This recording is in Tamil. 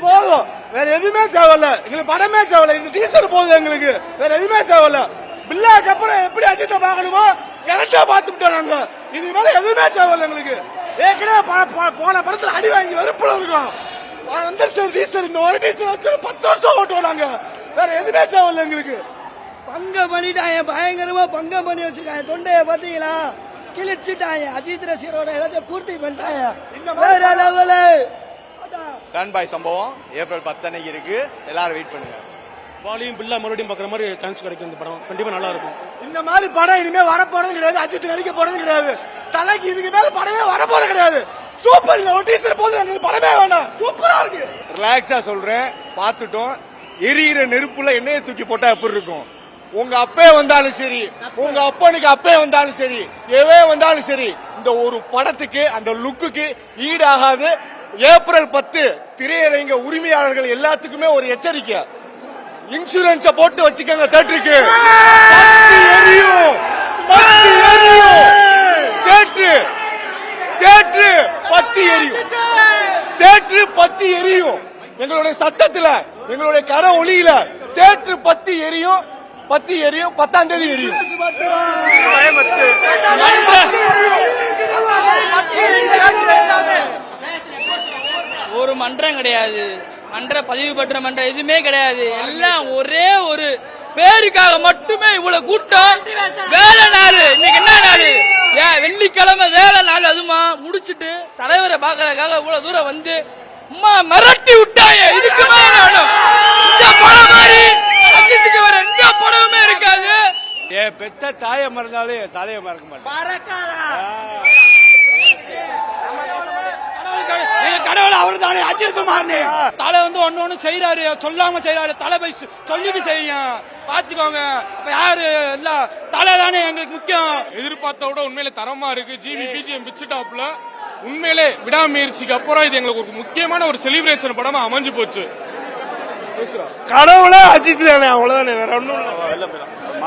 போதும், வேற எதுவுமே தேவையில்ல. எங்களுக்கு படமே தேவையில்ல. இந்த டீசர் போதும் எங்களுக்கு, வேற எதுவுமே தேவையில்ல. பில்லாக்கு அப்புறம் எப்படி அஜித்தை பார்க்கணுமோ கரெக்டா பார்த்துட்டோம் நாங்க. இது மேல எதுவுமே தேவையில்ல எங்களுக்கு. ஏற்கனவே போன படத்துல அடி வாங்கி வெறுப்புல இருக்கோம். அந்த டீசர் இந்த ஒரு டீசர் வச்சு 10 வருஷம் ஓட்டுவோம் நாங்க. வேற எதுவுமே தேவையில்ல எங்களுக்கு. பங்கம் பண்ணிட்டாங்க, பயங்கரமா பங்கம் பண்ணி வச்சிருக்காங்க. தொண்டைய பாத்தீங்களா, கிழிச்சிட்டாங்க. அஜித் ரசிகரோட எல்லாத்தையும் பூர்த்தி பண்ணிட்டாங்க. வேற லெவலு டன் பாய் சம்பவம் ஏப்ரல் 10 அன்னைக்கு இருக்கு. எல்லாரும் வெயிட் பண்ணுங்க. வாலியும் பில்லா மறுபடியும் பாக்குற மாதிரி சான்ஸ் கிடைக்கும். இந்த படம் கண்டிப்பா நல்லா இருக்கும். இந்த மாதிரி படம் இனிமே வரப்போறது கிடையாது. அஜித் நடிக்க போறது கிடையாது. தலைக்கு இதுக்கு மேல படமே வரப்போறது கிடையாது. சூப்பர். ஒரு டீசர் போது எனக்கு படமே வேண்டாம். சூப்பரா இருக்கு. ரிலாக்ஸா சொல்றேன், பாத்துட்டோம். எரியிற நெருப்புல எண்ணெயை தூக்கி போட்டா எப்படி இருக்கும்? உங்க அப்பே வந்தாலும் சரி, உங்க அப்பனுக்கு அப்பே வந்தாலும் சரி, எவே வந்தாலும் சரி, இந்த ஒரு படத்துக்கு அந்த லுக்குக்கு ஈடாகாது. ஏப்ரல் 10 திரையரங்க உரிமையாளர்கள் எல்லாத்துக்குமே ஒரு எச்சரிக்கை. இன்சூரன்ஸ போட்டு வச்சுக்கோங்க. தேட்டருக்கு எரியும், தேட்டரு 10 எரியும், தேட்டரு 10 எரியும். எங்களுடைய சத்தத்துல, எங்களுடைய கர ஒளியில தேட்டரு 10 எரியும். 10ஆம் தேதி எரியும். ஒரு மன்றம் கிடையாது, பதிவு பெற்ற மன்றம் எதுவுமே கிடையாது. எல்லாம் ஒரே ஒரு பேருக்காக மட்டுமே இவ்வளவு கூட்டம். வேலை நாள் இன்னைக்கு என்ன நாள்? ஏன் வெள்ளிக்கிழமை வேலை நாள். அதுமா முடிச்சுட்டு தலைவரை பாக்குறதுக்காக இவ்வளவு தூரம் வந்து மிரட்டி விட்டாங்க. இதுக்கு மேல வேணும்? இந்த படம் மாதிரி அஜித்துக்கு வேற எந்த படமுமே இருக்காது. என் பெத்த தாயை மறந்தாலே என் தலையை மறக்க மாட்டேன். கடவுள் அவரு தானே அஜித் குமார். தலை வந்து ஒன்னு செய்யறாரு, சொல்லாம செய்யறாரு. தலை போய் சொல்லிட்டு செய்யும். பாத்துக்கோங்க. யாரு இல்ல, தலை தானே எங்களுக்கு முக்கியம். எதிர்பார்த்த விட உண்மையில தரமா இருக்கு. ஜிவி பிஜிஎம் பிச்சுட்டாப்ல உண்மையிலே விடாமுயற்சிக்கு அப்புறம் இது எங்களுக்கு ஒரு முக்கியமான ஒரு செலிப்ரேஷன் படமா அமைஞ்சு போச்சு. கடவுளே அஜித் தானே, அவ்வளவுதானே, வேற ஒண்ணும் இல்ல.